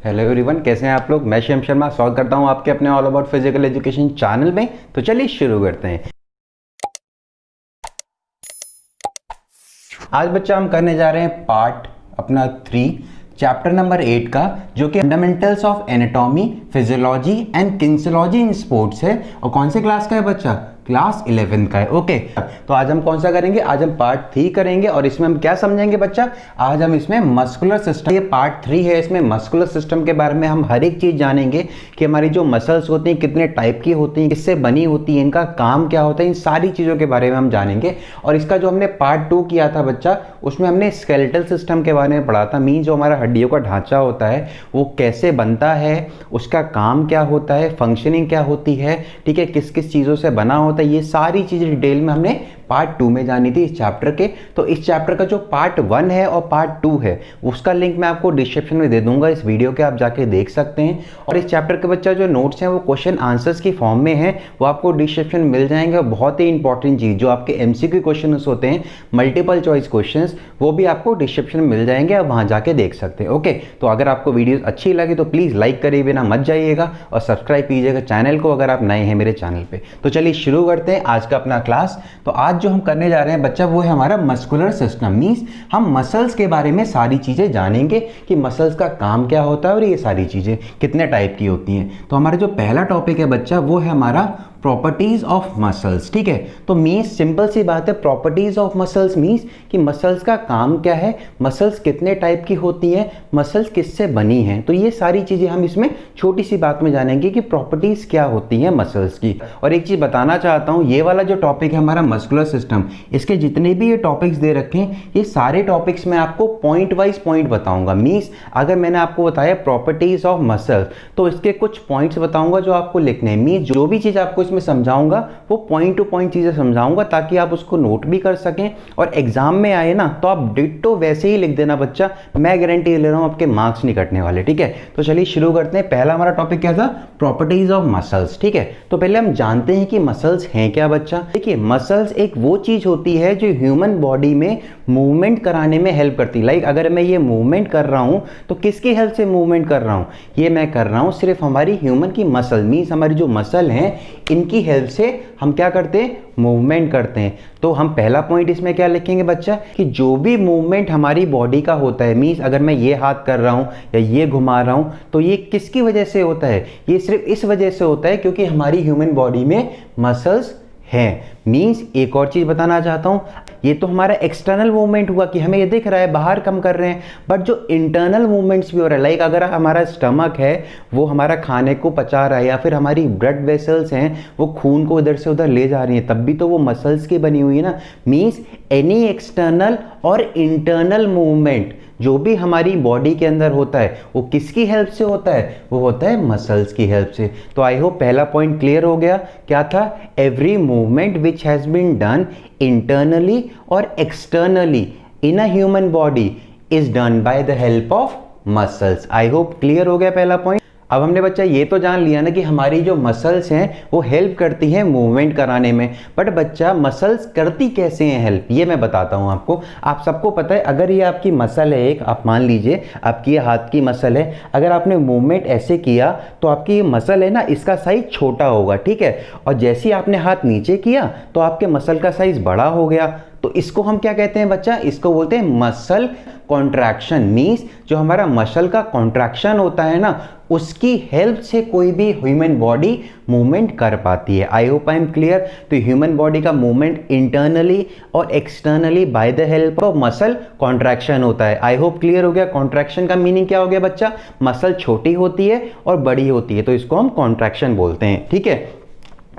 Hello everyone, कैसे हैं आप लोग। मैं शिवम शर्मा स्वागत करता हूं आपके अपने all about physical education channel में। तो चलिए शुरू करते हैं। आज बच्चा हम करने जा रहे हैं पार्ट अपना 3 चैप्टर नंबर 8 का, जो कि fundamentals of anatomy, physiology and kinesiology in sports है। और कौन से क्लास का है बच्चा? क्लास 11 का है। ओके, तो आज हम कौन सा करेंगे? आज हम पार्ट 3 करेंगे। और इसमें हम क्या समझेंगे बच्चा? आज हम इसमें मस्कुलर सिस्टम, ये पार्ट 3 है, इसमें मस्कुलर सिस्टम के बारे में हम हर एक चीज जानेंगे कि हमारी जो मसल्स होती हैं कितने टाइप की होती हैं, किससे बनी होती है, इनका काम क्या होता है, इन सारी चीजों के बारे में हम जानेंगे। और इसका जो हमने पार्ट 2 किया था बच्चा, उसमें हमने स्केलेटल सिस्टम के बारे में पढ़ा था। मीन जो हमारा हड्डियों का ढांचा होता है वो कैसे बनता है, उसका काम क्या होता है, फंक्शनिंग क्या होती है, ठीक है, किस किस चीजों से बना होता है, ये सारी चीजें डिटेल में हमने पार्ट 2 में जानी थी इस चैप्टर के। तो इस चैप्टर का जो पार्ट 1 है और पार्ट 2 है उसका लिंक मैं आपको डिस्क्रिप्शन में दे दूंगा इस वीडियो के, आप जाके देख सकते हैं। और इस चैप्टर के बच्चा जो नोट्स हैं वो क्वेश्चन आंसर्स की फॉर्म में है, वो आपको डिस्क्रिप्शन मिल जाएंगे। और बहुत ही इंपॉर्टेंट चीज, जो आपके एमसीक्यू क्वेश्चन होते हैं, मल्टीपल चॉइस क्वेश्चन, वो भी आपको डिस्क्रिप्शन में मिल जाएंगे, आप वहां जाके देख सकते हैं। ओके, तो अगर आपको वीडियो अच्छी लगी तो प्लीज लाइक करे बिना मत जाइएगा और सब्सक्राइब कीजिएगा चैनल को अगर आप नए हैं मेरे चैनल पे। तो चलिए शुरू करते हैं आज का अपना क्लास। तो आज जो हम करने जा रहे हैं बच्चा वो है हमारा मस्कुलर सिस्टम। मींस हम मसल्स के बारे में सारी चीजें जानेंगे कि मसल्स का काम क्या होता है और ये सारी चीजें कितने टाइप की होती हैं। तो हमारा जो पहला टॉपिक है बच्चा वो है हमारा प्रॉपर्टीज ऑफ मसल्स। ठीक है, तो मीन्स सिंपल सी बात है, प्रॉपर्टीज ऑफ मसल्स मीन्स कि मसल्स का काम क्या है, मसल्स कितने टाइप की होती हैं, मसल्स किससे बनी हैं। तो ये सारी चीजें हम इसमें छोटी सी बात में जानेंगे कि प्रॉपर्टीज क्या होती हैं मसल्स की। और एक चीज बताना चाहता हूं, ये वाला जो टॉपिक है हमारा मस्कुलर सिस्टम, इसके जितने भी ये टॉपिक्स दे रखे हैं, ये सारे टॉपिक्स मैं आपको पॉइंट वाइज पॉइंट बताऊंगा। मीन्स अगर मैंने आपको बताया प्रॉपर्टीज ऑफ मसल्स, तो इसके कुछ पॉइंट्स बताऊंगा जो आपको लिखने हैं। मीन्स जो भी चीज आपको में समझाऊंगा वो पॉइंट टू पॉइंट चीजें समझाऊंगा ताकि आप उसको नोट भी कर सकें और एग्जाम में आए ना तो आप डिट्टो वैसे ही लिख देना बच्चा। मैं गारंटी ले रहा हूं आपके मार्क्स नहीं कटने वाले। ठीक है, तो चलिए शुरू करते हैं। पहला हमारा टॉपिक क्या था? Properties of muscles. ठीक है, तो पहले हम जानते हैं कि मसल्स हैं क्या बच्चा। देखिए, मसल्स एक वो चीज होती है जो ह्यूमन बॉडी में मूवमेंट कराने में हेल्प करती है। लाइक अगर मैं ये मूवमेंट कर रहा हूं तो किसकी हेल्प से मूवमेंट कर रहा हूं? ये मैं कर रहा हूं सिर्फ हमारी ह्यूमन की मसल, मीन्स हमारी जो मसल हैं इनकी हेल्प से हम क्या करते हैं? मूवमेंट करते हैं। तो हम पहला पॉइंट इसमें क्या लिखेंगे बच्चा कि जो भी मूवमेंट हमारी बॉडी का होता है, मींस अगर मैं ये हाथ कर रहा हूं या ये घुमा रहा हूं तो ये किसकी वजह से होता है? ये सिर्फ इस वजह से होता है क्योंकि हमारी ह्यूमन बॉडी में मसल्स है। मींस एक और चीज बताना चाहता हूं, ये तो हमारा एक्सटर्नल मूवमेंट हुआ कि हमें ये दिख रहा है बाहर कम कर रहे हैं, बट जो इंटरनल मूवमेंट्स भी हो रहा है, लाइक अगर हमारा स्टमक है वो हमारा खाने को पचा रहा है, या फिर हमारी ब्लड वेसल्स हैं वो खून को इधर से उधर ले जा रही हैं, तब भी तो वो मसल्स की बनी हुई है ना। मींस एनी एक्सटर्नल और इंटरनल मूवमेंट जो भी हमारी बॉडी के अंदर होता है वो किसकी हेल्प से होता है? वो होता है मसल्स की हेल्प से। तो आई होप पहला पॉइंट क्लियर हो गया। क्या था? Every movement which has been done internally और externally in a human body is done by the help of muscles. I hope clear हो गया पहला पॉइंट। अब हमने बच्चा ये तो जान लिया ना कि हमारी जो मसल्स हैं वो हेल्प करती हैं मूवमेंट कराने में, बट बच्चा मसल्स करती कैसे हैं हेल्प, ये मैं बताता हूं आपको। आप सबको पता है, अगर ये आपकी मसल है एक, आप मान लीजिए आपकी ये हाथ की मसल है, अगर आपने मूवमेंट ऐसे किया तो आपकी ये मसल है ना, इसका साइज छोटा होगा। ठीक है, और जैसे ही आपने हाथ नीचे किया तो आपके मसल का साइज बड़ा हो गया। तो इसको हम क्या कहते हैं बच्चा? इसको बोलते हैं मसल कॉन्ट्रैक्शन। मींस जो हमारा मसल का कॉन्ट्रैक्शन होता है ना, उसकी हेल्प से कोई भी ह्यूमन बॉडी मूवमेंट कर पाती है। I hope I am clear. तो ह्यूमन बॉडी का मूवमेंट इंटरनली और externally bye the help of muscle contraction होता है। आई होप क्लियर हो गया। कॉन्ट्रैक्शन का मीनिंग क्या हो गया बच्चा? मसल छोटी होती है और बड़ी होती है, तो इसको हम कॉन्ट्रैक्शन बोलते हैं। ठीक है,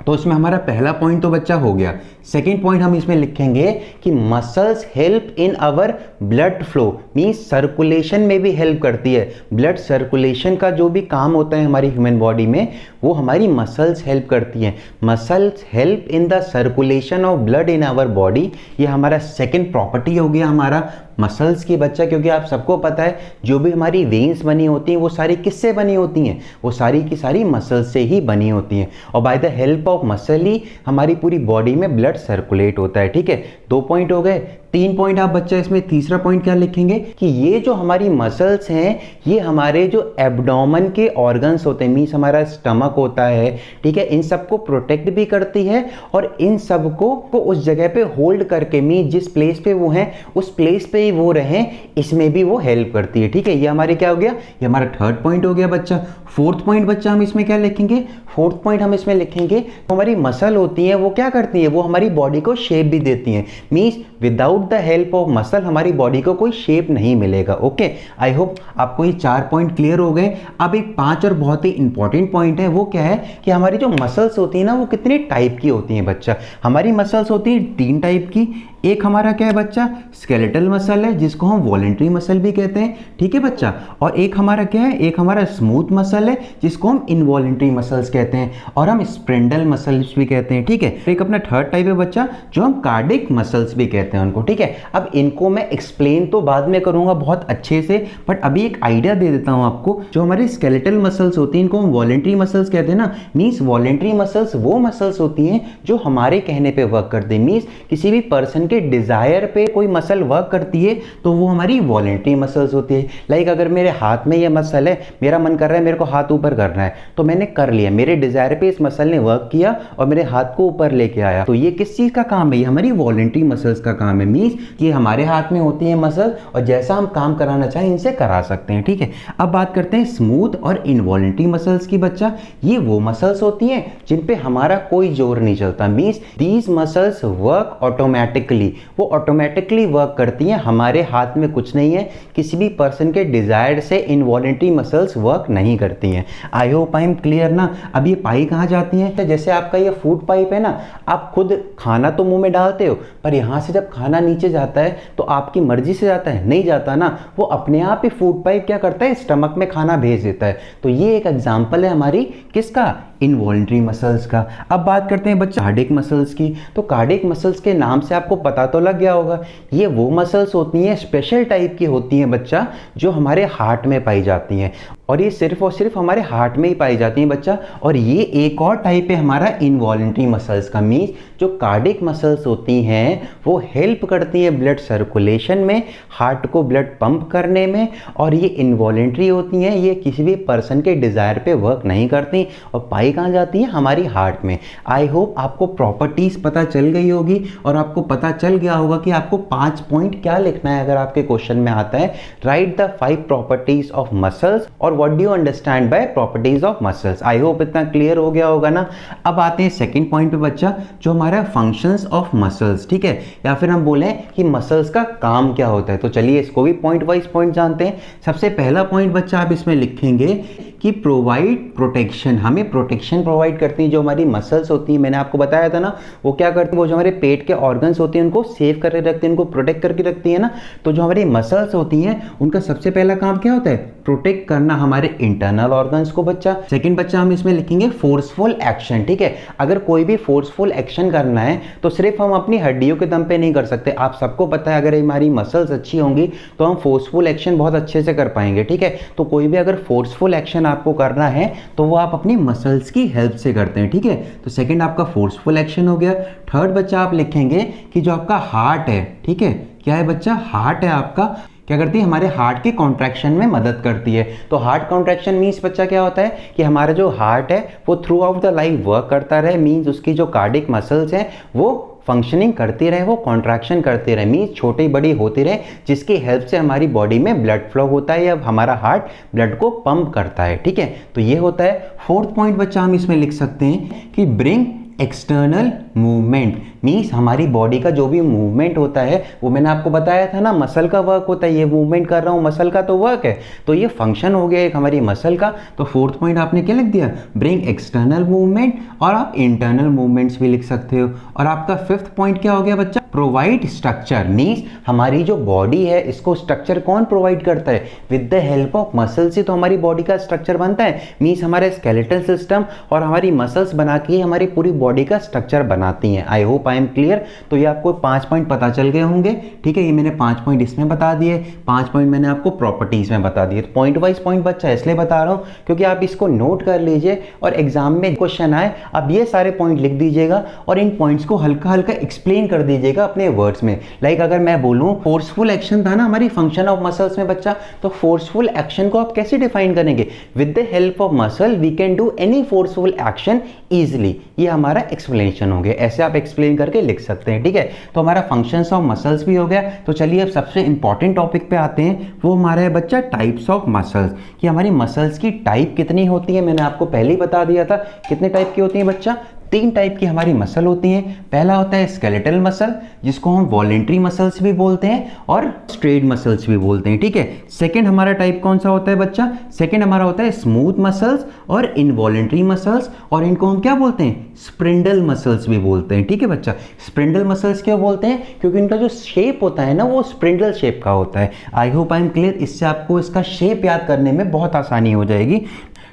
तो इसमें हमारा पहला पॉइंट तो बच्चा हो गया। सेकेंड पॉइंट हम इसमें लिखेंगे कि muscles help in our blood flow, means circulation में भी हेल्प करती है। ब्लड सर्कुलेशन का जो भी काम होता है हमारी ह्यूमन बॉडी में वो हमारी मसल्स हेल्प करती हैं। Muscles help in the circulation of blood in our body, ये हमारा सेकेंड प्रॉपर्टी हो गया हमारा मसल्स की बच्चा। क्योंकि आप सबको पता है जो भी हमारी वेन्स बनी होती हैं वो सारी किससे बनी होती हैं? वो सारी की सारी मसल्स से ही बनी होती हैं, और by the help of muscle ही हमारी पूरी बॉडी में ब्लड सर्कुलेट होता है। ठीक है, 2 पॉइंट हो गए। 3 पॉइंट आप बच्चा इसमें तीसरा पॉइंट क्या लिखेंगे कि ये जो हमारी मसल्स हैं ये हमारे जो एब्डोमेन के ऑर्गन्स होते हैं, मीन्स हमारा स्टमक होता है, ठीक है, इन सबको प्रोटेक्ट भी करती है और इन सबको उस जगह पे होल्ड करके, मीन्स जिस प्लेस पे वो हैं उस प्लेस पे ही वो रहें, इसमें भी वो हेल्प करती है। ठीक है, ये हमारे क्या हो गया, ये हमारा थर्ड पॉइंट हो गया बच्चा। फोर्थ पॉइंट बच्चा हम इसमें क्या लिखेंगे, फोर्थ पॉइंट हम इसमें लिखेंगे हमारी मसल होती है वो क्या करती है, वो हमारी बॉडी को शेप भी देती हैं, means without the help of muscle हमारी बॉडी को कोई शेप नहीं मिलेगा। ओके, आई होप आपको ये 4 पॉइंट क्लियर हो गए। अब एक 5 और बहुत ही इंपॉर्टेंट पॉइंट है, वो क्या है कि हमारी जो मसल्स होती है ना वो कितने टाइप की होती हैं बच्चा। हमारी मसल्स होती है 3 टाइप की। एक हमारा क्या है बच्चा, स्केलेटल मसल है जिसको हम वॉलेंट्री मसल भी कहते हैं, ठीक है बच्चा। और एक हमारा क्या है, एक हमारा स्मूथ मसल है जिसको हम इनवॉलेंट्री मसल्स कहते हैं और हम स्प्रिंडल मसल्स भी कहते हैं, ठीक है। एक अपना थर्ड टाइप है बच्चा जो हम कार्डिक मसल्स भी कहते हैं उनको, ठीक है। अब इनको मैं एक्सप्लेन तो बाद में करूंगा बहुत अच्छे से, बट अभी एक आइडिया दे देता हूं आपको। जो हमारे स्केलेटल मसल्स होती हैं इनको हम वॉलेंट्री मसल्स कहते हैं ना, मीन्स वॉलेंट्री मसल्स वो मसल्स होती हैं जो हमारे कहने पे वर्क करते हैं, मीन्स किसी भी पर्सन के डिजायर पे कोई मसल वर्क करती है तो वो हमारी वॉलेंट्री मसल्स होती है। लाइक अगर मेरे हाथ में ये मसल है, मेरा मन कर रहा है मेरे को हाथ ऊपर करना है तो मैंने कर लिया, मेरे डिजायर पे इस मसल ने वर्क किया और मेरे हाथ को ऊपर लेके आया, तो ये किस चीज का काम है, ये हमारी वॉलेंट्री मसल्स का काम है। मींस कि हमारे हाथ में होती है मसल और जैसा हम काम कराना चाहें इनसे करा सकते हैं, ठीक है। अब बात करते हैं स्मूथ और इनवॉलेंट्री मसल्स की बच्चा। ये वो मसल्स होती हैं जिन पे हमारा कोई जोर नहीं चलता, means these muscles work automatically, वो ऑटोमेटिकली वर्क करती हैं, हमारे हाथ में कुछ नहीं है, किसी भी पर्सन के डिजायर से इनवॉलेंट्री मसल्स वर्क नहीं करती हैं। आई होप आई एम क्लियर ना। अब ये पाई कहाँ जाती हैं, तो जैसे आपका ये फूड पाइप है ना, आप खुद खाना तो मुंह में डालते हो पर यहाँ से जब खाना नीचे जाता है तो आपकी मर्जी से जाता है, नहीं जाता ना, वो अपने आप ही फूड पाइप क्या करता है, स्टमक में खाना भेज देता है। तो ये एक एग्जांपल है हमारी किसका, इनवॉलेंट्री मसल्स का। अब बात करते हैं बच्चा कार्डिक मसल्स की। तो कार्डिक मसल्स के नाम से आपको पता तो लग गया होगा, ये वो मसल्स होती हैं, स्पेशल टाइप की होती हैं बच्चा, जो हमारे हार्ट में पाई जाती हैं और ये सिर्फ और सिर्फ हमारे हार्ट में ही पाई जाती हैं बच्चा। और ये एक और टाइप है हमारा इनवॉलेंट्री मसल्स का, मीन्स जो कार्डिक मसल्स होती हैं वो हेल्प करती हैं ब्लड सर्कुलेशन में, हार्ट को ब्लड पंप करने में, और ये इनवॉलेंट्री होती हैं, ये किसी भी पर्सन के डिजायर पे वर्क नहीं करती और पाई कहाँ जाती है, हमारी हार्ट में। आई होप आपको प्रॉपर्टीज पता चल गई होगी और आपको पता चल गया होगा कि आपको 5 पॉइंट क्या लिखना है अगर आपके क्वेश्चन में आता है, write the 5 properties of muscles और what do you understand by properties of muscles. I hope इतना क्लियर हो गया होगा ना। अब आते हैं सेकंड पॉइंट पे बच्चा, जो हमारा फंक्शंस ऑफ मसल्स, ठीक है, या फिर हम बोले कि मसल्स का काम क्या होता है। तो चलिए इसको भी पॉइंट वाइज पॉइंट जानते हैं। सबसे पहला पॉइंट बच्चा आप इसमें लिखेंगे कि प्रोवाइड प्रोटेक्शन, हमें प्रोटेक्शन प्रोवाइड करती हैं। जो हमारी मसल्स होती हैं, मैंने आपको बताया था ना, वो क्या करती हैं, वो जो हमारे पेट के ऑर्गन्स होते हैं उनको सेव करके रखती हैं, उनको प्रोटेक्ट करके रखती है ना। तो जो हमारी मसल्स होती हैं उनका सबसे पहला काम क्या होता है, प्रोटेक्ट करना हमारे इंटरनल ऑर्गन्स को बच्चा। सेकंड बच्चा हम इसमें लिखेंगे फोर्सफुल एक्शन, ठीक है। अगर कोई भी फोर्सफुल एक्शन करना है तो सिर्फ हम अपनी हड्डियों के दम पे नहीं कर सकते, आप सबको पता है अगर हमारी मसल्स अच्छी होंगी तो हम फोर्सफुल एक्शन बहुत अच्छे से कर पाएंगे, ठीक है। तो कोई भी अगर फोर्सफुल एक्शन आपको करना है तो वो आप अपनी मसल्स की हेल्प से करते हैं, ठीक है। तो सेकंड आपका फोर्सफुल एक्शन हो गया। थर्ड बच्चा आप लिखेंगे कि जो आपका हार्ट है, ठीक है, क्या है बच्चा, हार्ट है आपका, क्या करती है, हमारे हार्ट के कॉन्ट्रैक्शन में मदद करती है। तो हार्ट कॉन्ट्रैक्शन मीन्स बच्चा क्या होता है कि हमारा जो हार्ट है वो through out the life work करता रहे, मीन्स उसकी जो कार्डिक मसल्स हैं वो फंक्शनिंग करती रहे, वो कॉन्ट्रैक्शन करती रहे, मीन्स छोटी बड़ी होती रहे, जिसकी हेल्प से हमारी बॉडी में ब्लड फ्लो होता है या हमारा हार्ट ब्लड को पंप करता है, ठीक है। तो ये होता है। फोर्थ पॉइंट बच्चा हम इसमें लिख सकते हैं कि ब्रिंग एक्सटर्नल मूवमेंट, मीन्स हमारी बॉडी का जो भी मूवमेंट होता है वो मैंने आपको बताया था ना, मसल का वर्क होता है, ये मूवमेंट कर रहा हूँ मसल का तो वर्क है, तो ये फंक्शन हो गया एक हमारी मसल का। तो फोर्थ पॉइंट आपने क्या लिख दिया, ब्रिंग एक्सटर्नल मूवमेंट, और आप इंटरनल मूवमेंट्स भी लिख सकते हो। और आपका फिफ्थ पॉइंट क्या हो गया बच्चा, प्रोवाइड स्ट्रक्चर, मीन्स हमारी जो बॉडी है इसको स्ट्रक्चर कौन प्रोवाइड करता है, with the help of muscle से तो हमारी बॉडी का स्ट्रक्चर बनता है, मीन्स हमारे स्केलेटल सिस्टम और हमारी मसल्स बना के हमारी पूरी बॉडी का स्ट्रक्चर बनाती हैं। आई होप आई एम क्लियर। तो ये आपको 5 पॉइंट पता चल गए होंगे, ठीक है। ये मैंने 5 पॉइंट इसमें बता दिए, 5 पॉइंट मैंने आपको प्रॉपर्टीज में बता दिए। पॉइंट वाइज पॉइंट बच्चा इसलिए बता रहा हूँ क्योंकि आप इसको नोट कर लीजिए और एग्जाम में क्वेश्चन आए आप ये सारे पॉइंट लिख दीजिएगा और इन पॉइंट्स को हल्का हल्का एक्सप्लेन कर दीजिएगा समझिएगा अपने वर्ड्स में। लाइक अगर मैं बोलूँ फोर्सफुल एक्शन था ना हमारी फंक्शन ऑफ मसल्स में बच्चा, तो फोर्सफुल एक्शन को आप कैसे डिफाइन करेंगे? With the help of muscle we can do any forceful action easily. ये हमारा एक्सप्लेनेशन हो गया, ऐसे आप एक्सप्लेन करके लिख सकते हैं, ठीक है। तो हमारा फंक्शंस ऑफ मसल्स भी हो गया। तो चलिए अब सबसे इंपॉर्टेंट टॉपिक पे आते हैं, वो हमारा है बच्चा टाइप्स ऑफ मसल्स, कि हमारी मसल्स की टाइप कितनी होती है। मैंने आपको पहले ही बता दिया था कितने टाइप की होती है बच्चा, 3 टाइप की हमारी मसल होती हैं। पहला होता है स्केलेटल मसल, जिसको हम वॉलेंट्री मसल्स भी बोलते हैं और स्ट्रेट मसल्स भी बोलते हैं, ठीक है। सेकंड हमारा टाइप कौन सा होता है बच्चा? सेकंड हमारा होता है स्मूथ मसल्स और इनवॉलेंट्री मसल्स, और इनको हम क्या बोलते हैं? स्प्रिंडल मसल्स भी बोलते हैं, ठीक है बच्चा। स्प्रिंडल मसल्स क्यों बोलते हैं? क्योंकि इनका जो शेप होता है ना वो स्प्रिंडल शेप का होता है। I hope I am clear, इससे आपको इसका शेप याद करने में बहुत आसानी हो जाएगी।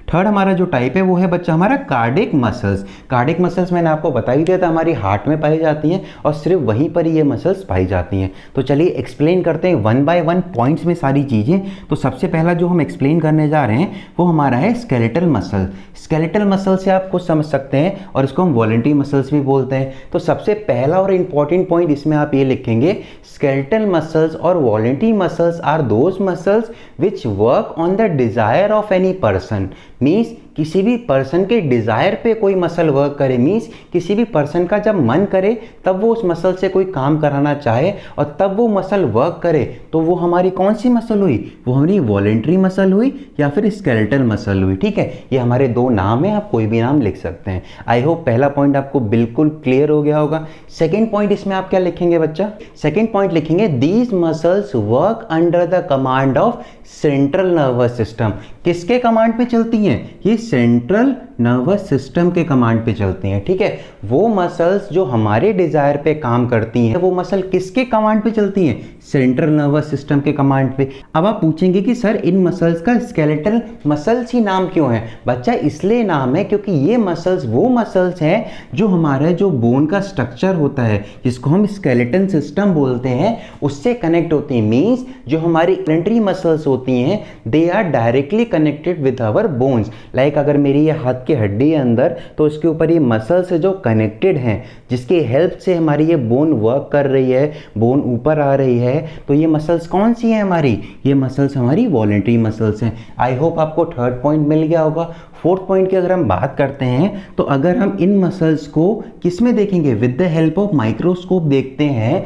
थर्ड हमारा जो टाइप है वो है बच्चा हमारा कार्डिक मसल्स। कार्डिक मसल्स मैंने आपको बता ही दिया था हमारी हार्ट में पाई जाती हैं और सिर्फ वहीं पर ये मसल्स पाई जाती हैं। तो चलिए एक्सप्लेन करते हैं 1 बाय 1 पॉइंट्स में सारी चीज़ें। तो सबसे पहला जो हम एक्सप्लेन करने जा रहे हैं वो हमारा है स्केलेटल मसल। स्केलेटल मसल से आप कुछ समझ सकते हैं और इसको हम वॉलेंट्री मसल्स भी बोलते हैं। तो सबसे पहला और इंपॉर्टेंट पॉइंट इसमें आप ये लिखेंगे, स्केलेटल मसल्स और voluntary muscles are those muscles which work on the desire of any person. Means किसी भी पर्सन के डिज़ायर पे कोई मसल वर्क करे, मीन्स किसी भी पर्सन का जब मन करे तब वो उस मसल से कोई काम कराना चाहे और तब वो मसल वर्क करे, तो वो हमारी कौन सी मसल हुई? वो हमारी वॉलेंट्री मसल हुई या फिर स्केलेटल मसल हुई, ठीक है। ये हमारे 2 नाम है, आप कोई भी नाम लिख सकते हैं। आई होप पहला पॉइंट आपको बिल्कुल क्लियर हो गया होगा। सेकेंड पॉइंट इसमें आप क्या लिखेंगे बच्चा? सेकेंड पॉइंट लिखेंगे, these muscles work under the command of central nervous system. किसके कमांड पे चलती हैं? ये सेंट्रल नर्वस सिस्टम के कमांड पे चलती हैं, ठीक है। वो मसल्स जो हमारे डिजायर पे काम करती हैं, वो मसल किसके कमांड पे चलती हैं? सेंट्रल नर्वस सिस्टम के कमांड पे। अब आप पूछेंगे कि सर इन मसल्स का स्केलेटल मसल्स ही नाम क्यों है? बच्चा इसलिए नाम है क्योंकि ये मसल्स वो मसल्स हैं जो हमारे जो बोन का स्ट्रक्चर होता है, जिसको हम स्केलेटन सिस्टम बोलते हैं, उससे कनेक्ट होती हैं। मीन्स जो हमारी वॉलेंट्री मसल्स होती हैं they are directly connected with our bones. Like अगर मेरी ये हाथ की हड्डी है अंदर, तो उसके ऊपर ये मसल्स जो कनेक्टेड हैं, जिसकी हेल्प से हमारी ये बोन वर्क कर रही है, बोन ऊपर आ रही है, तो ये मसल्स कौन सी हैं हमारी? ये मसल्स हमारी वॉलेंट्री मसल्स हैं। आई होप आपको थर्ड पॉइंट मिल गया होगा। फोर्थ पॉइंट की अगर हम बात करते हैं, तो अगर हम इन मसल्स को किस में देखेंगे? With the help of microscope देखते हैं,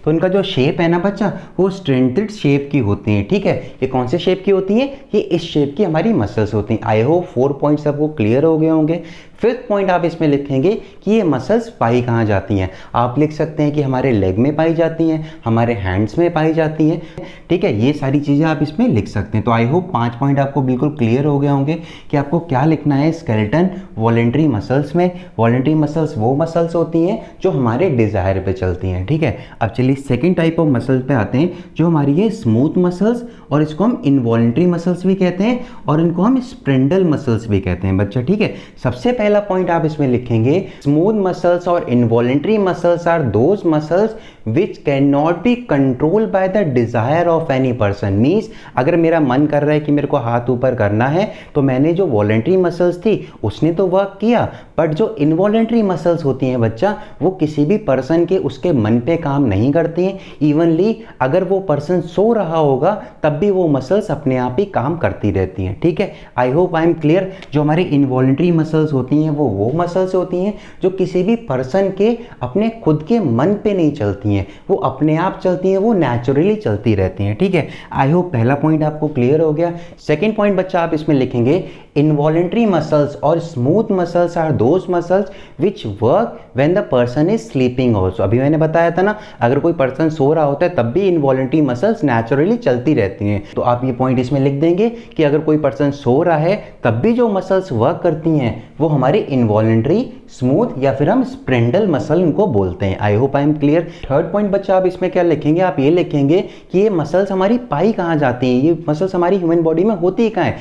तो इनका जो शेप है ना बच्चा, वो स्ट्रेंथेड शेप की होती हैं, ठीक है। ये कौन से शेप की होती हैं? ये इस शेप की हमारी मसल्स होती हैं। आई होप 4 पॉइंट्स आपको क्लियर हो गए होंगे। फिफ्थ पॉइंट आप इसमें लिखेंगे कि ये मसल्स पाई कहाँ जाती हैं। आप लिख सकते हैं कि हमारे लेग में पाई जाती हैं, हमारे हैंड्स में पाई जाती हैं, ठीक है। ये सारी चीज़ें आप इसमें लिख सकते हैं। तो आई होप 5 पॉइंट आपको बिल्कुल क्लियर हो गए होंगे कि आपको क्या लिखना है स्केलेटन वॉलेंट्री मसल्स में। वॉलेंट्री मसल्स वो मसल्स होती हैं जो हमारे डिज़ायर पे चलती हैं, ठीक है। अब चलिए सेकेंड टाइप ऑफ मसल्स पे आते हैं, जो हमारी ये स्मूथ मसल्स, और इसको हम इनवॉलेंट्री मसल्स भी कहते हैं और इनको हम स्प्रिंडल मसल्स भी कहते हैं बच्चा, ठीक है। सबसे पहला पॉइंट आप इसमें लिखेंगे, स्मूथ मसल्स और involuntary muscles are those muscles which can not be control by the desire of any person. Means अगर मेरा मन कर रहा है कि मेरे को हाथ ऊपर करना है, तो मैंने जो वॉलेंट्री मसल्स थी उसने तो वर्क किया, बट जो इनवॉलेंट्री मसल्स होती हैं बच्चा, वो किसी भी पर्सन के उसके मन पे काम नहीं करती हैं। इवनली अगर वो पर्सन सो रहा होगा तब भी वो मसल्स अपने आप ही काम करती रहती हैं, ठीक है। I hope I am clear. जो हमारी इनवॉलेंट्री मसल्स होती हैं वो मसल्स होती हैं जो किसी भी पर्सन के अपने खुद के मन पे नहीं चलती हैं, वो अपने आप चलती हैं, वो नेचुरली चलती रहती हैं, ठीक है। आई होप पहला पॉइंट आपको क्लियर हो गया। सेकेंड पॉइंट बच्चा आप इसमें लिखेंगे, इनवॉलेंट्री मसल्स और smooth muscles are those muscles which work when the person is sleeping also. अभी मैंने बताया था ना, अगर कोई पर्सन सो रहा होता है तब भी इनवॉलेंट्री मसल्स नेचुरली चलती रहती हैं। तो आप ये पॉइंट इसमें लिख देंगे कि अगर कोई पर्सन सो रहा है तब भी जो मसल्स वर्क करती हैं वो हमारी इनवॉलेंट्री, स्मूथ या फिर हम स्प्रिंडल मसल उनको बोलते हैं। आई hope I am clear. Third point बच्चा आप इसमें क्या लिखेंगे? आप ये लिखेंगे कि ये मसल्स हमारी पाई कहाँ जाती हैं, ये मसल्स हमारी ह्यूमन बॉडी में होती कहाँ है?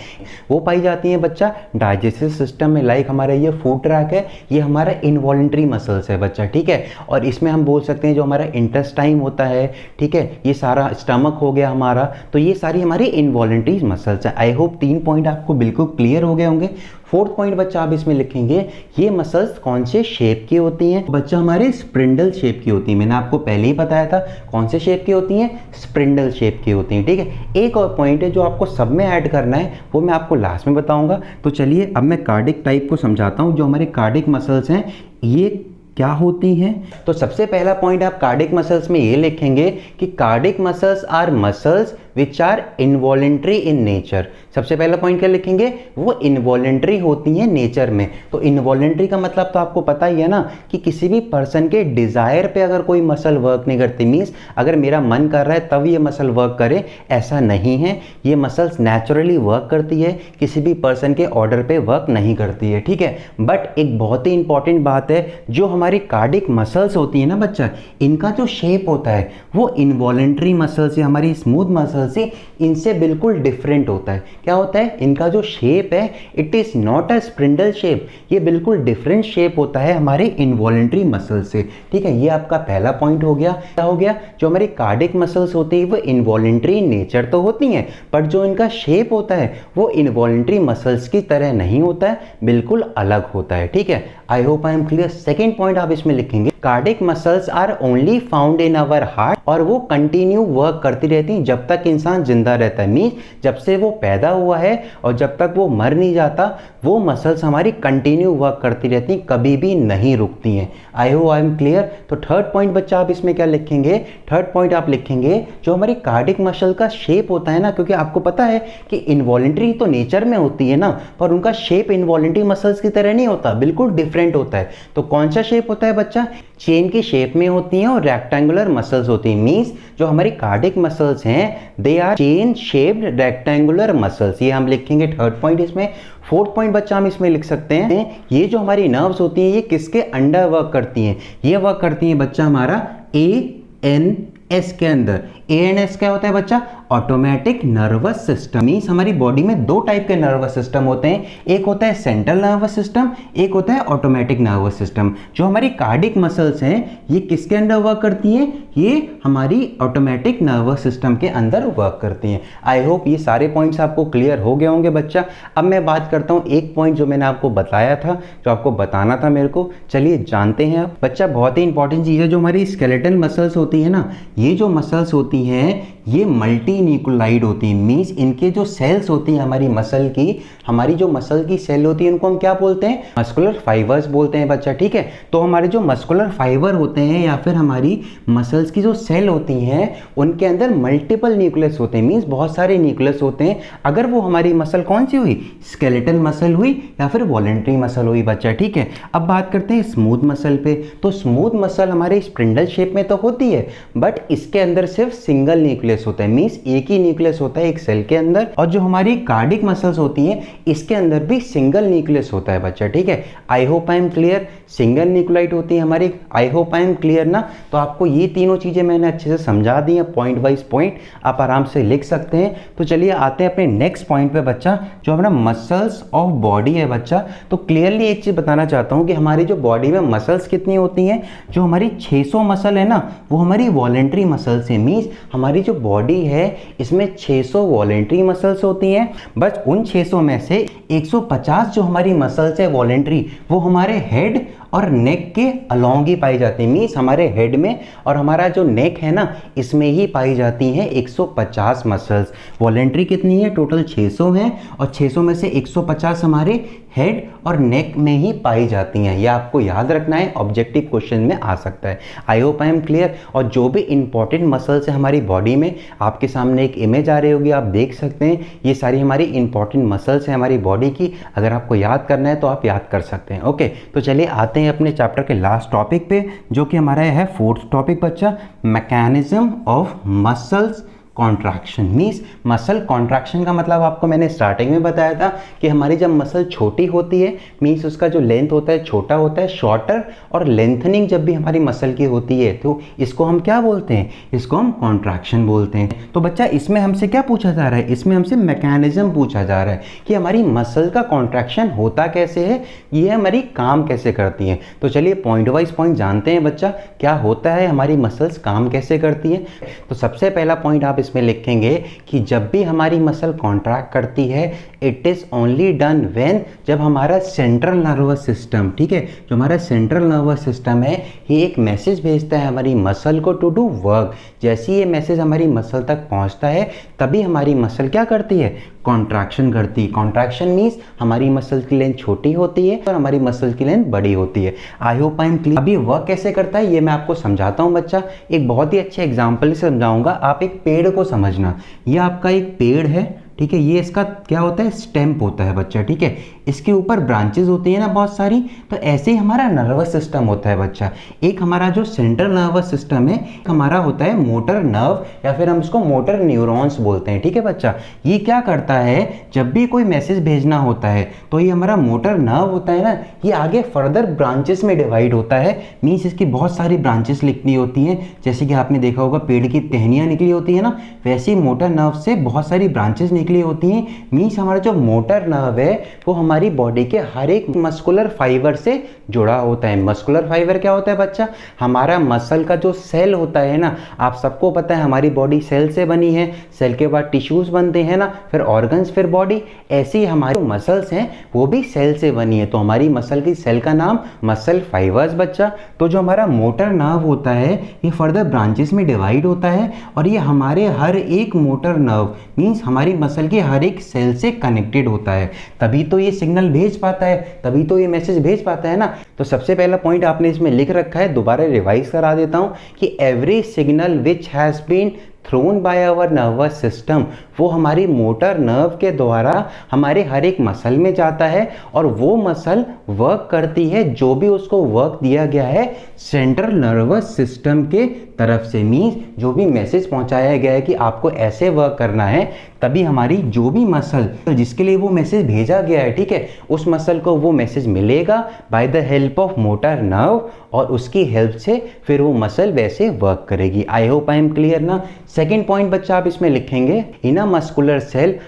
वो पाई जाती हैं बच्चा डाइजेस्टिव सिस्टम में। लाइक हमारा ये फूड ट्रैक है, ये हमारा इनवॉलेंट्री मसल्स है बच्चा, ठीक है। और इसमें हम बोल सकते हैं जो हमारा इंटेस्टाइन होता है, ठीक है, ये सारा स्टमक हो गया हमारा, तो ये सारी हमारी इनवॉलेंट्री मसल्स है। आई होप 3 पॉइंट आपको बिल्कुल क्लियर हो गए होंगे। फोर्थ पॉइंट बच्चा आप इसमें लिखेंगे, ये मसल्स मसल्स कौन से शेप की होती हैं बच्चा? हमारे स्प्रिंडल शेप की होती है। मैंने आपको पहले ही बताया था कौन से शेप की होती हैं, स्प्रिंडल शेप की होती हैं। ठीक है, एक और पॉइंट है जो आपको सब में ऐड करना है, वो मैं आपको लास्ट में बताऊंगा। तो चलिए अब मैं कार्डिक टाइप को समझाता हूं। जो हमारे कार्डिक मसल्स हैं ये क्या होती हैं? तो सबसे पहला पॉइंट आप कार्डिक मसल्स में ये लिखेंगे कि cardiac muscles are muscles which are involuntary in nature. सबसे पहला पॉइंट क्या लिखेंगे? वो इनवॉलेंट्री होती हैं नेचर में। तो इनवॉलेंट्री का मतलब तो आपको पता ही है ना कि किसी भी पर्सन के डिजायर पे अगर कोई मसल वर्क नहीं करती, मीन्स अगर मेरा मन कर रहा है तब ये मसल वर्क करे, ऐसा नहीं है। ये मसल्स नेचुरली वर्क करती है, किसी भी पर्सन के ऑर्डर पे वर्क नहीं करती है। ठीक है, बट एक बहुत ही इंपॉर्टेंट बात है, जो हमारी कार्डिक मसल्स होती है ना बच्चा, इनका जो शेप होता है वो इनवॉलेंट्री मसल से, हमारी स्मूथ मसल से, इनसे बिल्कुल डिफरेंट होता है। क्या होता है? इनका जो शेप है it is not a spindle shape, ये बिल्कुल डिफरेंट शेप होता है हमारे इनवॉलेंट्री मसल से। ठीक है, ये आपका पहला पॉइंट हो गया। क्या हो गया? जो हमारी कार्डिक मसल्स होती है वो इनवॉलेंट्री नेचर तो होती हैं, पर जो इनका शेप होता है वो इनवॉलेंट्री मसल्स की तरह नहीं होता है, बिल्कुल अलग होता है। ठीक है, I hope I am clear. Second point आप इसमें लिखेंगे cardiac muscles are only found in our heart, और वो कंटिन्यू वर्क करती रहती हैं जब तक इंसान जिंदा रहता है। मीन्स जब से वो पैदा हुआ है और जब तक वो मर नहीं जाता, वो मसल्स हमारी कंटिन्यू वर्क करती रहती हैं, कभी भी नहीं रुकती हैं। आई होप आई एम क्लियर। तो थर्ड पॉइंट बच्चा आप इसमें क्या लिखेंगे? थर्ड पॉइंट आप लिखेंगे जो हमारी कार्डिक मसल का शेप होता है ना, क्योंकि आपको पता है कि इनवॉलेंट्री तो नेचर में होती है ना, पर उनका शेप इनवॉलेंट्री मसल्स की तरह नहीं होता, बिल्कुल डिफरेंट होता है। तो कौन सा शेप होता है बच्चा? चेन की शेप में होती हैं और रेक्टेंगुलर मसल्स होती हैं। मींस जो हमारी कार्डिक मसल्स हैं they are chain shaped rectangular muscles, ये हम लिखेंगे थर्ड पॉइंट इसमें। फोर्थ पॉइंट बच्चा हम इसमें लिख सकते हैं, ये जो हमारी नर्व्स होती हैं ये किसके अंडर वर्क करती हैं? ये वर्क करती हैं बच्चा हमारा ANS के अंदर। ANS क्या होता है बच्चा? Automatic nervous system. मीन्स हमारी बॉडी में दो टाइप के नर्वस सिस्टम होते हैं, एक होता है सेंट्रल नर्वस सिस्टम, एक होता है ऑटोमेटिक नर्वस सिस्टम। जो हमारी कार्डिक मसल्स हैं ये किसके अंदर वर्क करती हैं? ये हमारी ऑटोमेटिक नर्वस सिस्टम के अंदर वर्क करती हैं। आई होप ये सारे पॉइंट्स आपको क्लियर हो गए होंगे बच्चा। अब मैं बात करता हूँ एक पॉइंट जो मैंने आपको बताया था, जो आपको बताना था मेरे को, चलिए जानते हैं अब बच्चा। बहुत ही इंपॉर्टेंट चीज़ है, जो हमारी स्केलेटल मसल्स होती है ना, ये जो मसल्स होती हैं ये मल्टी न्यूक्लियोलाइड होती हैं। मीन्स इनके जो सेल्स होती हैं हमारी मसल की, हमारी जो मसल की सेल होती है उनको हम क्या बोलते हैं? मस्कुलर फाइबर्स बोलते हैं बच्चा। ठीक है, तो हमारे जो मस्कुलर फाइबर होते हैं या फिर हमारी मसल्स की जो सेल होती हैं उनके अंदर मल्टीपल न्यूक्लियस होते हैं। मीन्स बहुत सारे न्यूक्लियस होते हैं। अगर वो हमारी मसल कौन सी हुई? स्केलेटल मसल हुई या फिर वॉलेंट्री मसल हुई बच्चा। ठीक है, अब बात करते हैं स्मूथ मसल पे। तो स्मूथ मसल हमारे स्प्रिंडल शेप में तो होती है, बट इसके अंदर सिर्फ सिंगल न्यूक्लियस होता है। मींस एक ही न्यूक्लियस होता है एक सेल के अंदर। और जो हमारी कार्डिक मसल्स होती हैं इसके अंदर भी सिंगल न्यूक्लियस होता है बच्चा। ठीक है, I hope I am clear. Single nucleotide होती है हमारी। I hope I am clear ना। तो आपको ये तीनों चीजें मैंने अच्छे से समझा दी हैं, पॉइंट वाइज पॉइंट आप आराम से लिख सकते हैं। तो चलिए आते हैं अपने नेक्स्ट पॉइंट पे बच्चा, जो हमारा मसल्स ऑफ बॉडी है बच्चा। तो क्लियरली एक चीज बताना चाहता हूं कि हमारी जो बॉडी में मसल्स कितनी होती हैं? जो हमारी 600 मसल है ना, वो हमारी वॉलेंट्री मसल्स है। मींस हमारी जो बॉडी है इसमें 600 वॉलेंट्री मसल्स होती हैं। बस उन 600 में से 150 जो हमारी मसल्स है वॉलेंट्री, वो हमारे हेड और नेक के अलोंग ही पाई जाती है। मीन्स हमारे हेड में और हमारा जो नेक है ना इसमें ही पाई जाती हैं 150 मसल्स। वॉलेंट्री कितनी है? टोटल 600 हैं और 600 में से 150 हमारे हेड और नेक में ही पाई जाती हैं। यह आपको याद रखना है, ऑब्जेक्टिव क्वेश्चन में आ सकता है। I hope I am clear. और जो भी इंपॉर्टेंट मसल्स है हमारी बॉडी में, आपके सामने एक इमेज आ रही होगी, आप देख सकते हैं। ये सारी हमारी इंपॉर्टेंट मसल्स हैं हमारी बॉडी की। अगर आपको याद करना है तो आप याद कर सकते हैं। ओके, तो चलिए आते हैं अपने चैप्टर के लास्ट टॉपिक पे, जो कि हमारा है फोर्थ टॉपिक बच्चा, mechanism of muscles contraction. Means muscle contraction का मतलब आपको मैंने स्टार्टिंग में बताया था कि हमारी जब मसल छोटी होती है, मीन्स उसका जो लेंथ होता है छोटा होता है, शॉर्टर, और लेंथनिंग जब भी हमारी मसल की होती है तो इसको हम क्या बोलते हैं? इसको हम कॉन्ट्रैक्शन बोलते हैं। तो बच्चा इसमें हमसे क्या पूछा जा रहा है? इसमें हमसे मैकेनिज्म पूछा जा रहा है कि हमारी मसल का कॉन्ट्रैक्शन होता कैसे है, ये हमारी काम कैसे करती हैं। तो चलिए पॉइंट वाइज पॉइंट जानते हैं बच्चा, क्या होता है, हमारी मसल्स काम कैसे करती हैं। तो सबसे पहला पॉइंट आप इसमें लिखेंगे कि जब भी हमारी मसल कॉन्ट्रैक्ट करती है it is only done when, जब हमारा सेंट्रल नर्वस सिस्टम, ठीक है, जो हमारा सेंट्रल नर्वस सिस्टम है ये एक मैसेज भेजता है हमारी मसल को टू डू वर्क। जैसे ये मैसेज हमारी मसल तक पहुंचता है तभी हमारी मसल क्या करती है, कॉन्ट्रैक्शन करती है। कॉन्ट्रैक्शन मीन्स हमारी मसल की लेंथ छोटी होती है और हमारी मसल की लेंथ बड़ी होती है। I hope I am clear. अभी वर्क कैसे करता है ये मैं आपको समझाता हूँ बच्चा, एक बहुत ही अच्छे एग्जाम्पल से समझाऊंगा। आप एक पेड़ को समझना, ये आपका एक पेड़ है, ठीक है, ये इसका क्या होता है, स्टेम्प होता है बच्चा, ठीक है, इसके ऊपर ब्रांचेस होती है ना बहुत सारी। तो ऐसे ही हमारा नर्वस सिस्टम होता है बच्चा। एक हमारा जो सेंट्रल नर्वस सिस्टम है हमारा होता है मोटर नर्व, या फिर हम इसको मोटर न्यूरॉन्स बोलते हैं, ठीक है बच्चा। ये क्या करता है, जब भी कोई मैसेज भेजना होता है तो ये हमारा मोटर नर्व होता है ना, ये आगे फर्दर ब्रांचेस में डिवाइड होता है। मीन्स इसकी बहुत सारी ब्रांचेस लिखनी होती हैं, जैसे कि आपने देखा होगा पेड़ की टहनियाँ निकली होती है ना, वैसे ही मोटर नर्व से बहुत सारी ब्रांचेस निकली होती हैं। मीन्स हमारा जो मोटर नर्व है वो हमारी बॉडी के हर एक मस्कुलर फाइबर से जुड़ा होता है। मस्कुलर फाइबर क्या होता है बच्चा, हमारा मसल का जो सेल होता है ना, आप सबको पता है हमारी बॉडी सेल से बनी है, सेल के बाद टिश्यूज बनते हैं ना, फिर ऑर्गन्स, फिर बॉडी। ऐसे ही हमारी मसल्स हैं वो भी सेल से बनी है, तो हमारी मसल की सेल का नाम मसल फाइबर्स बच्चा। तो जो हमारा मोटर नर्व होता है ये फर्दर ब्रांचेस में डिवाइड होता है और ये हमारे हर एक मोटर नर्व मीन्स हमारी मसल के हर एक सेल से कनेक्टेड होता है, तभी तो ये सिग्नल भेज पाता है, तभी तो ये मैसेज भेज पाता है ना। तो सबसे पहला पॉइंट आपने इसमें लिख रखा है, दोबारा रिवाइज करा देता हूं कि every signal which has been thrown by our nervous system, वो हमारी मोटर नर्व के द्वारा हमारे हर एक मसल में जाता है और वो मसल वर्क करती है जो भी उसको वर्क दिया गया है सेंट्रल नर्वस सिस्टम के तरफ से। मीन्स जो भी मैसेज पहुंचाया गया है कि आपको ऐसे वर्क करना है, तभी हमारी जो भी मसल तो जिसके लिए वो मैसेज भेजा गया है, ठीक है, उस मसल को वो मैसेज मिलेगा bye the help of motor nerve और उसकी हेल्प से फिर वो मसल वैसे वर्क करेगी। I hope I am clear ना। सेकेंड पॉइंट बच्चा आप इसमें लिखेंगे in a muscular cell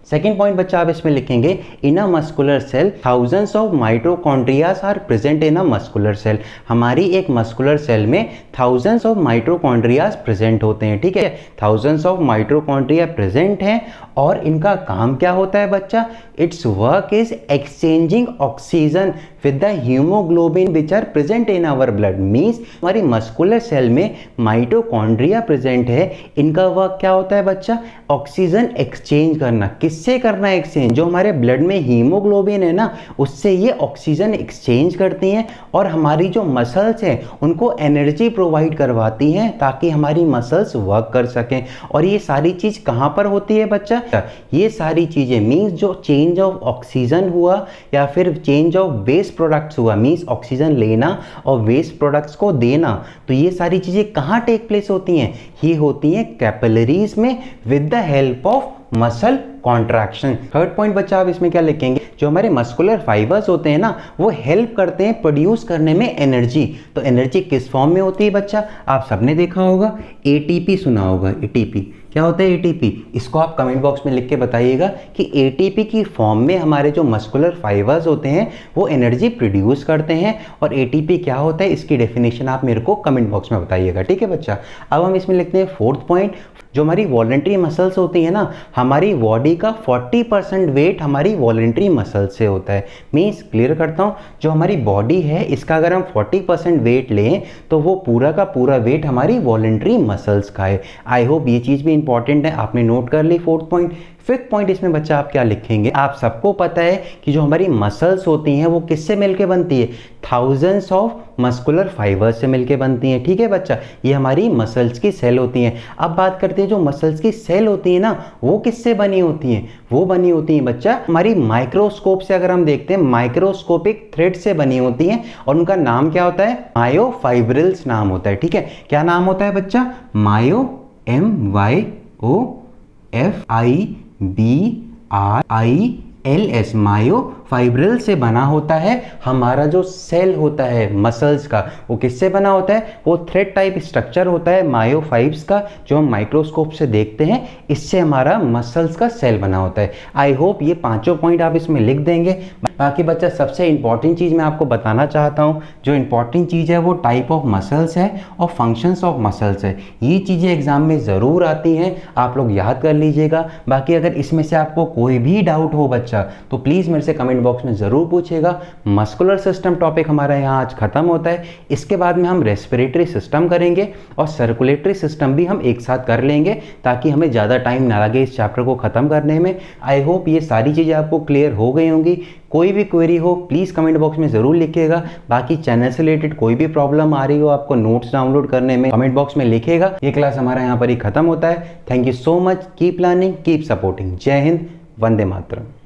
second point बच्चा आप इसमें लिखेंगे in a muscular cell thousands of mitochondrias are present in a muscular cell. हमारी एक मस्कुलर सेल में थाउजेंड्स ऑफ माइटोकॉन्ड्रियाज प्रेजेंट होते हैं, ठीक है, थाउजेंड्स ऑफ माइटोकॉन्ड्रिया प्रेजेंट हैं और इनका काम क्या होता है बच्चा, its work is exchanging oxygen with the haemoglobin which are present in our blood. Means हमारी मस्कुलर सेल में माइटोकॉन्ड्रिया प्रेजेंट है, इनका वर्क क्या होता है बच्चा, ऑक्सीजन एक्सचेंज करना। किससे करना है एक्सचेंज, जो हमारे ब्लड में हीमोग्लोबिन है ना उससे ये ऑक्सीजन एक्सचेंज करती हैं और हमारी जो मसल्स हैं उनको एनर्जी प्रोवाइड करवाती हैं ताकि हमारी मसल्स वर्क कर सकें। और ये सारी चीज़ कहाँ पर होती है बच्चा, ये सारी चीज़ें मीन्स जो चेंज ऑफ ऑक्सीजन हुआ या फिर चेंज ऑफ वेस्ट प्रोडक्ट्स हुआ, मीन्स ऑक्सीजन लेना और वेस्ट प्रोडक्ट्स को देना, तो ये सारी चीज़ें कहाँ टेक प्लेस होती हैं, ये होती हैं कैपिलरीज में with the help of muscle contraction. Third point बच्चा आप इसमें क्या लिखेंगे, जो हमारे मस्कुलर फाइबर्स होते हैं ना वो हेल्प करते हैं प्रोड्यूस करने में एनर्जी। तो एनर्जी किस फॉर्म में होती है बच्चा, आप सबने देखा होगा एटीपी सुना होगा। एटीपी क्या होता है, एटीपी, इसको आप कमेंट बॉक्स में लिख के बताइएगा कि एटीपी की फॉर्म में हमारे जो मस्कुलर फाइबर्स होते हैं वो एनर्जी प्रोड्यूस करते हैं। और एटीपी क्या होता है इसकी डेफिनेशन आप मेरे को कमेंट बॉक्स में बताइएगा, ठीक है बच्चा। अब हम इसमें लिखते हैं फोर्थ पॉइंट, जो हमारी वॉलंटरी मसल्स होती है ना, हमारी बॉडी का 40% वेट हमारी वॉलंटरी मसल से होता है। मीन्स क्लियर करता हूँ, जो हमारी बॉडी है इसका अगर हम 40% वेट लें तो वो पूरा का पूरा वेट हमारी वॉलंटरी मसल्स का है। आई होप ये चीज़ भी इंपॉर्टेंट है, आपने नोट कर ली फोर्थ पॉइंट। फिफ्थ पॉइंट इसमें बच्चा आप क्या लिखेंगे, आप सबको पता है कि जो हमारी मसल्स होती हैं वो किससे मिलके बनती है, थाउजेंड्स ऑफ मस्कुलर फाइबर्स से मिलके बनती हैं, ठीक है बच्चा, ये हमारी मसल्स की सेल होती हैं। अब बात करते हैं जो मसल्स की सेल होती है ना वो किससे बनी होती हैं, वो बनी होती हैं बच्चा हमारी माइक्रोस्कोप से। अगर हम देखते हैं माइक्रोस्कोपिक थ्रेड से बनी होती हैं और उनका नाम क्या होता है, मायोफाइब्रिल्स नाम होता है, ठीक है। क्या नाम होता है बच्चा, MyoFibrills मायोफाइब्रिल से बना होता है। हमारा जो सेल होता है मसल्स का वो किससे बना होता है, वो थ्रेड टाइप स्ट्रक्चर होता है मायोफाइब्स का, जो हम माइक्रोस्कोप से देखते हैं, इससे हमारा मसल्स का सेल बना होता है। आई होप ये पांचों पॉइंट आप इसमें लिख देंगे। बाकी बच्चा सबसे इंपॉर्टेंट चीज़ मैं आपको बताना चाहता हूँ, जो इंपॉर्टेंट चीज़ है वो टाइप ऑफ मसल्स है और फंक्शंस ऑफ मसल्स है। ये चीज़ें एग्जाम में ज़रूर आती हैं, आप लोग याद कर लीजिएगा। बाकी अगर इसमें से आपको कोई भी डाउट हो बच्चा तो प्लीज़ मेरे से कमेंट बॉक्स में ज़रूर पूछेगा। मस्कुलर सिस्टम टॉपिक हमारा यहाँ आज ख़त्म होता है। इसके बाद में हम रेस्पिरेटरी सिस्टम करेंगे और सर्कुलेटरी सिस्टम भी हम एक साथ कर लेंगे, ताकि हमें ज़्यादा टाइम ना लगे इस चैप्टर को ख़त्म करने में। आई होप ये सारी चीज़ें आपको क्लियर हो गई होंगी। कोई भी क्वेरी हो प्लीज़ कमेंट बॉक्स में ज़रूर लिखिएगा। बाकी चैनल से रिलेटेड कोई भी प्रॉब्लम आ रही हो आपको नोट्स डाउनलोड करने में, कमेंट बॉक्स में लिखिएगा। ये क्लास हमारा यहाँ पर ही ख़त्म होता है। Thank you so much, keep learning, keep supporting. जय हिंद, वंदे मातरम।